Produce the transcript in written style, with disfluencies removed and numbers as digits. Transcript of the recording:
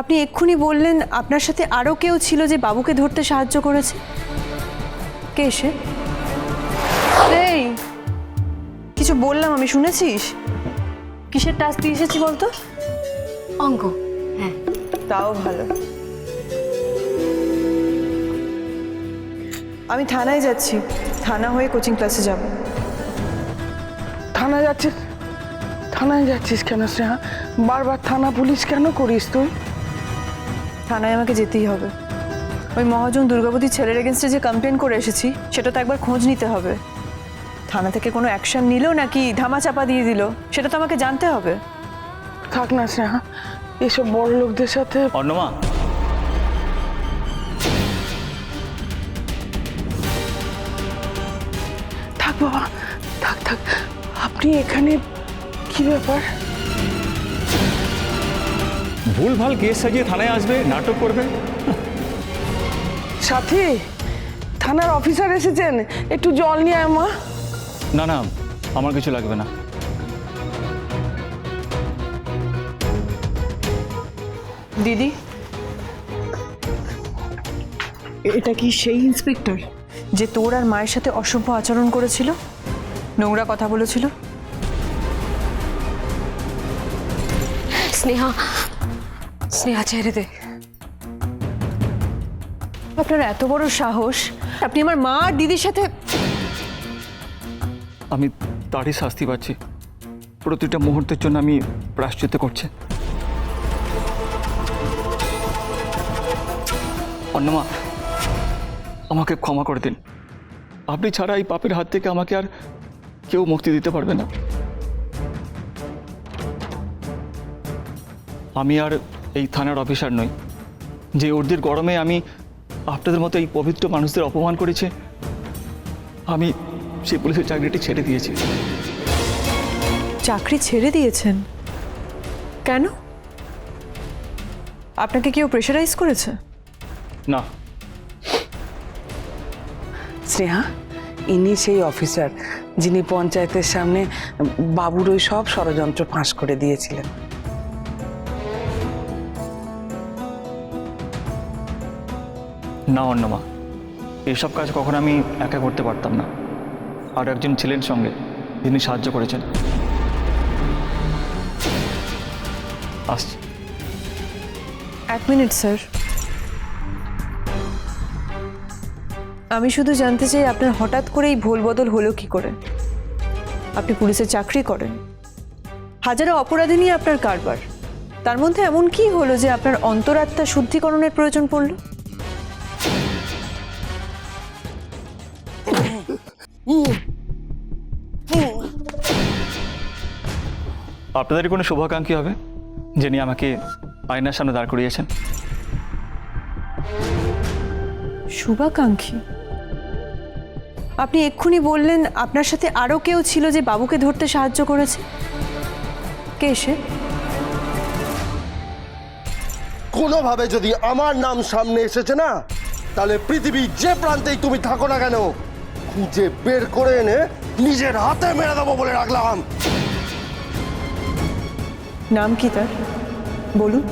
আপনি এক্ষুনি বললেন আপনার সাথে আরও কেউ ছিল যে বাবুকে ধরতে সাহায্য করেছে। কে সে? এই কিছু বললাম আমি, শুনেছিস? কিসের টাস্ক দিয়ে এসেছি বলতো? অঙ্ক। হ্যাঁ, তাও ভালো। আমি থানায় যাচ্ছি, থানা হয়ে কোচিং ক্লাসে যাব। থানায় যাচ্ছিস? থানায় যাচ্ছিস কেন স্নেহা? বারবার থানা পুলিশ কেন করিস তুই? থানায় আমাকে যেতেই হবে। ওই মহাজন দুর্গাবতী ছেলের এগেনস্টে যে কমপ্লেন করে এসেছি সেটা তো একবার খোঁজ নিতে হবে। থানা থেকে কোনো অ্যাকশন নিল নাকি ধামাচাপা দিয়ে দিল সেটা তো আমাকে জানতে হবে। থাক না স্নেহা, এসব বড় লোকদের সাথে। অর্ণমা, থাক বাবা, থাক থাক। আপনি এখানে কি ব্যাপার? ভুলভাল কেস সাজিয়ে থানায় আসবে, নাটক করবে। সাথী, থানার অফিসার এসেছেন, একটু জল নিয়ে আয় মা। না না, আমার কিছু লাগবে না। দিদি, এটা কি সেই ইন্সপেক্টর যে তোর আর মায়ের সাথে অসভ্য আচরণ করেছিল, নোংরা কথা বলেছিল? স্নেহা, স্নেহা ছেড়ে দে। আপনার এত বড় সাহস, আপনি আমার মা আর দিদির সাথে। আমি তারই শাস্তি পাচ্ছি, প্রতিটা মুহূর্তের জন্য আমি প্রায়শ্চিত্ত করছি। অর্ণমা, আমাকে ক্ষমা করে দিন। আপনি ছাড়া এই পাপের হাত থেকে আমাকে আর কেউ মুক্তি দিতে পারবে না। আমি আর এই থানার অফিসার নই যে ওদের গরমে আমি আপনাদের মতো এই পবিত্র মানুষদের অপমান করেছি। আমি সেই পুলিশের চাকরিটি ছেড়ে দিয়েছি। চাকরি ছেড়ে দিয়েছেন কেন? আপনাকে কেউ প্রেশারাইজ করেছে? না, স্নেহা, ইনি সেই অফিসার যিনি পঞ্চায়েতের সামনে বাবুর ওই সব ষড়যন্ত্র ফাঁস করে দিয়েছিলেন। না অর্ণমা, এইসব কাজ কখনো আমি একা করতে পারতাম না। আর একজন ছিলেন সঙ্গে, যিনি সাহায্য করেছেন। আসছি। 1 মিনিট স্যার, আমি শুধু জানতে চাই আপনার হঠাৎ করে এই ভুল বদল হলো কি করে? আপনি পুলিশে চাকরি করেন, হাজারো অপরাধী নিয়ে আপনার কারবার, তার মধ্যে এমন কি হলো যে আপনার অন্তরাত্মা শুদ্ধিকরণের প্রয়োজন পড়ল? আপনাদের কোনো শুভাকাঙ্ক্ষী হবে যিনি আমাকে আয়নার সামনে দাঁড় করিয়েছেন? শুভাকাঙ্ক্ষী? আপনি এক্ষুনি বললেন আপনার সাথে আরও কেউ ছিল যে বাবুকে ধরতে সাহায্য করেছে। কে সে? কোনোভাবে যদি আমার নাম সামনে এসেছে না, তাহলে পৃথিবীর যে প্রান্তেই তুমি থাকো না কেন, খুঁজে বের করে এনে নিজের হাতে মেরে দেবো বলে রাখলাম। নাম কি তার? বলুন।